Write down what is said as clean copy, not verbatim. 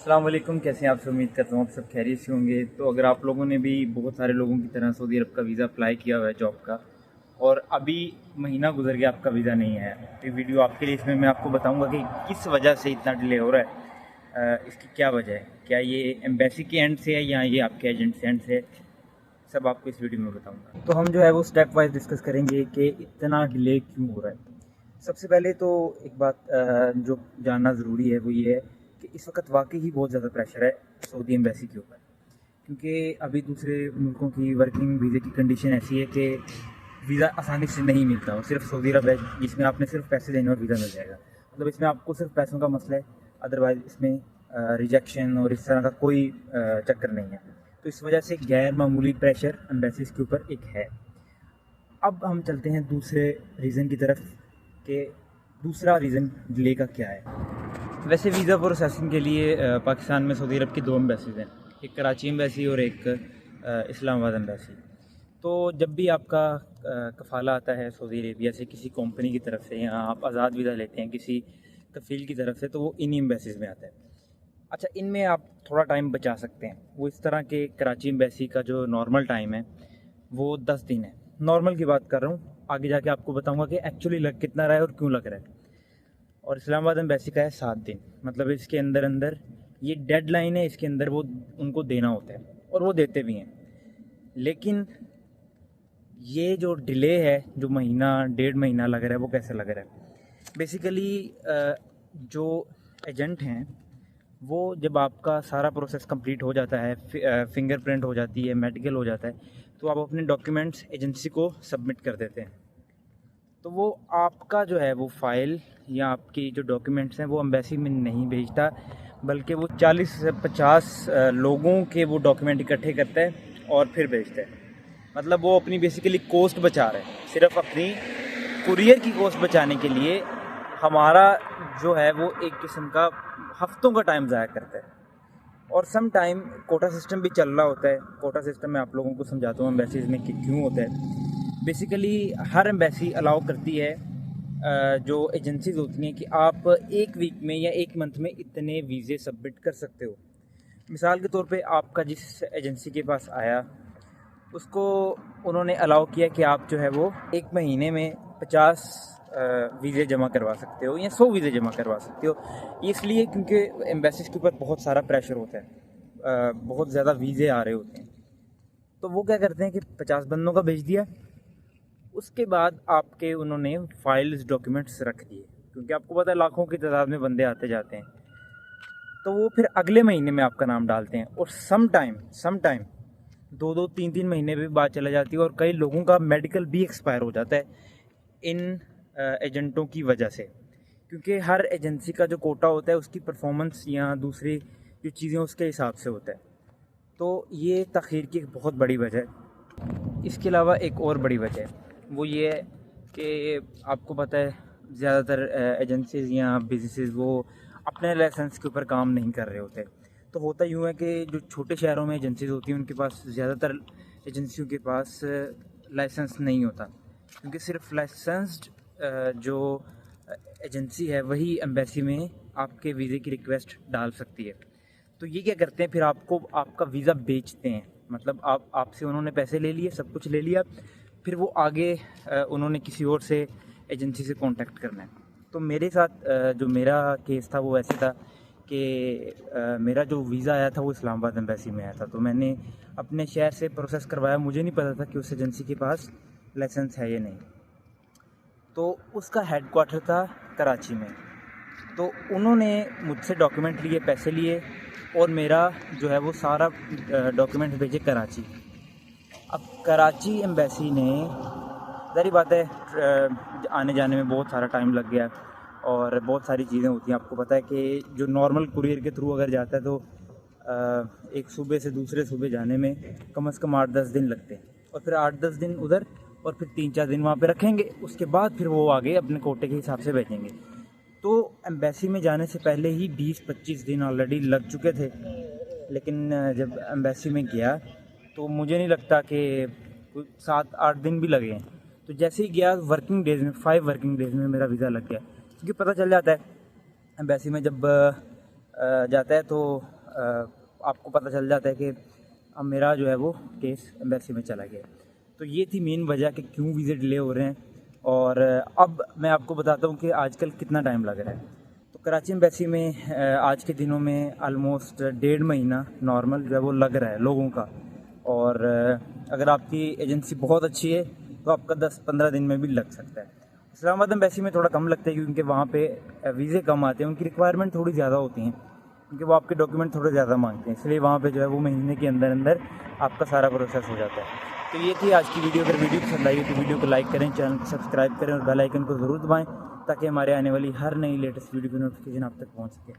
अस्सलाम वालेकुम, कैसे हैं आप? उम्मीद करता हूँ आप सब खैरियत से होंगे। तो अगर आप लोगों ने भी बहुत सारे लोगों की तरह सऊदी अरब का वीज़ा अप्लाई किया हुआ है जॉब का, और अभी महीना गुजर गया आपका वीज़ा नहीं आया, तो ये वीडियो आपके लिए। इसमें मैं आपको बताऊंगा कि किस वजह से इतना डिले हो रहा है, इसकी क्या वजह है, क्या ये एम्बेसी के एंड से है या ये आपके एजेंट से एंड से है, सब आपको इस वीडियो में बताऊंगा। तो हम जो है वो स्टेप वाइज डिस्कस करेंगे कि इतना डिले क्यों हो रहा है। सबसे पहले तो एक बात जो जानना ज़रूरी है वो ये है कि इस वक्त वाकई ही बहुत ज़्यादा प्रेशर है सऊदी एम्बेसी के ऊपर, क्योंकि अभी दूसरे मुल्कों की वर्किंग वीज़े की कंडीशन ऐसी है कि वीज़ा आसानी से नहीं मिलता हो। सिर्फ सऊदी अरब है जिसमें आपने सिर्फ पैसे देने और वीज़ा मिल जाएगा, मतलब इसमें आपको सिर्फ पैसों का मसला है, अदरवाइज़ इसमें रिजेक्शन और इस तरह का कोई चक्कर नहीं है। तो इस वजह से गैर मामूली प्रेशर एम्बेसीज के ऊपर एक है। अब हम चलते हैं दूसरे रीज़न की तरफ कि दूसरा रीज़न डिले का क्या है। वैसे वीज़ा प्रोसेसिंग के लिए पाकिस्तान में सऊदी अरब की दो एम्बेसीज़ हैं, एक कराची एम्बेसी और एक इस्लामाबाद एम्बेसी। तो जब भी आपका कफ़ाला आता है सऊदी अरेबिया से किसी कंपनी की तरफ से, या आप आज़ाद वीज़ा लेते हैं किसी कफ़ील की तरफ से, तो वो इन्हीं एम्बेसीज़ में आता है। अच्छा, इनमें आप थोड़ा टाइम बचा सकते हैं। वो इस तरह के कराची एम्बेसी का जो नॉर्मल टाइम है वो 10 दिन है, नॉर्मल की बात कर रहा हूँ। आगे जाके आपको बताऊंगा कि एक्चुअली लग कितना रहा है और क्यों लग रहा है। और इस्लामाबाद एम्बेसी का है 7 दिन, मतलब इसके अंदर अंदर ये डेडलाइन है, इसके अंदर वो उनको देना होता है और वो देते भी हैं। लेकिन ये जो डिले है, जो महीना 1.5 महीना लग रहा है, वो कैसे लग रहा है? बेसिकली जो एजेंट हैं वो, जब आपका सारा प्रोसेस कंप्लीट हो जाता है, फिंगरप्रिंट हो जाती है, मेडिकल हो जाता है, तो आप अपने डॉक्यूमेंट्स एजेंसी को सबमिट कर देते हैं। तो वो आपका जो है वो फ़ाइल या आपकी जो डॉक्यूमेंट्स हैं वो एम्बेसी में नहीं भेजता, बल्कि वो 40 से 50 लोगों के वो डॉक्यूमेंट इकट्ठे करता है और फिर भेजता है। मतलब वो अपनी बेसिकली कॉस्ट बचा रहे हैं, सिर्फ अपनी कुरियर की कॉस्ट बचाने के लिए हमारा जो है वो एक किस्म का हफ्तों का टाइम ज़ाया करता है। और सम टाइम कोटा सिस्टम भी चल रहा होता है। कोटा सिस्टम मैं आप लोगों को समझाता हूँ एम्बेसीज में कि क्यों होता है। बेसिकली हर एम्बेसी अलाउ करती है, जो एजेंसीज होती हैं, कि आप एक वीक में या एक मंथ में इतने वीज़े सबमिट कर सकते हो। मिसाल के तौर पे आपका जिस एजेंसी के पास आया, उसको उन्होंने अलाउ किया कि आप जो है वो एक महीने में 50 वीज़े जमा करवा सकते हो या 100 वीज़े जमा करवा सकते हो। इसलिए क्योंकि एम्बेसीज के ऊपर बहुत सारा प्रेशर होता है, बहुत ज़्यादा वीज़े आ रहे होते हैं। तो वो क्या करते हैं कि 50 बंदों का भेज दिया, उसके बाद आपके उन्होंने फाइल्स डॉक्यूमेंट्स रख दिए, क्योंकि आपको पता है लाखों की तादाद में बंदे आते जाते हैं। तो वो फिर अगले महीने में आपका नाम डालते हैं, और सम टाइम 2-2 3-3 महीने भी बाद चला जाती है, और कई लोगों का मेडिकल भी एक्सपायर हो जाता है इन एजेंटों की वजह से। क्योंकि हर एजेंसी का जो कोटा होता है उसकी परफॉर्मेंस या दूसरी जो चीज़ें उसके हिसाब से होता है। तो ये तख़ीर की एक बहुत बड़ी वजह है। इसके अलावा एक और बड़ी वजह है, वो ये है कि आपको पता है ज़्यादातर एजेंसीज़ या बिजनेसेस वो अपने लाइसेंस के ऊपर काम नहीं कर रहे होते। तो होता यूँ है कि जो छोटे शहरों में एजेंसीज होती हैं उनके पास, ज़्यादातर एजेंसियों के पास लाइसेंस नहीं होता, क्योंकि सिर्फ लाइसेंस्ड जो एजेंसी है वही एम्बेसी में आपके वीज़े की रिक्वेस्ट डाल सकती है। तो ये क्या करते हैं, फिर आपको आपका वीज़ा बेचते हैं। मतलब आपसे उन्होंने पैसे ले लिए, सब कुछ ले लिया, फिर वो आगे उन्होंने किसी और से एजेंसी से कांटेक्ट करना है। तो मेरे साथ जो मेरा केस था वो ऐसे था कि मेरा जो वीज़ा आया था वो इस्लामाबाद एम्बेसी में आया था। तो मैंने अपने शहर से प्रोसेस करवाया, मुझे नहीं पता था कि उस एजेंसी के पास लाइसेंस है या नहीं। तो उसका हेडक्वार्टर था कराची में। तो उन्होंने मुझसे डॉक्यूमेंट लिए, पैसे लिए, और मेरा जो है वो सारा डॉक्यूमेंट भेजे कराची। अब कराची एम्बेसी ने, ज़ाहिर बात है आने जाने में बहुत सारा टाइम लग गया, और बहुत सारी चीज़ें होती हैं। आपको पता है कि जो नॉर्मल कुरियर के थ्रू अगर जाता है तो एक सूबे से दूसरे सूबे जाने में कम से कम 8-10 दिन लगते हैं, और फिर 8-10 दिन उधर, और फिर 3-4 दिन वहाँ पे रखेंगे, उसके बाद फिर वो आगे अपने कोटे के हिसाब से भेजेंगे। तो एम्बेसी में जाने से पहले ही 20-25 दिन ऑलरेडी लग चुके थे। लेकिन जब एम्बेसी में गया तो मुझे नहीं लगता कि 7-8 दिन भी लगे हैं। तो जैसे ही गया, वर्किंग डेज़ में, 5 वर्किंग डेज़ में मेरा वीज़ा लग गया। क्योंकि पता चल जाता है एम्बेसी में, जब जाता है तो आपको पता चल जाता है कि अब मेरा जो है वो केस एम्बेसी में चला गया। तो ये थी मेन वजह कि क्यों वीज़े डिले हो रहे हैं। और अब मैं आपको बताता हूँ कि आजकल कितना टाइम लग रहा है। तो कराची एम्बेसी में आज के दिनों में ऑलमोस्ट 1.5 महीना नॉर्मल जो है वो लग रहा है लोगों का। और अगर आपकी एजेंसी बहुत अच्छी है तो आपका 10-15 दिन में भी लग सकता है। इस्लामाबाद एम्बेसी में थोड़ा कम लगता है क्योंकि वहाँ पे वीज़े कम आते हैं, उनकी रिक्वायरमेंट थोड़ी ज़्यादा होती हैं क्योंकि वो आपके डॉक्यूमेंट थोड़े ज़्यादा मांगते हैं, इसलिए वहाँ पे जो है वो महीने के अंदर अंदर आपका सारा प्रोसेस हो जाता है। तो ये थी आज की वीडियो। अगर वीडियो पसंद आई तो वीडियो को लाइक करें, चैनल को सब्सक्राइब करें और बेल आइकन को ज़रूर दबाएँ ताकि हमारे आने वाली हर नई लेटेस्ट वीडियो की नोटिफिकेशन आप तक पहुँच सके।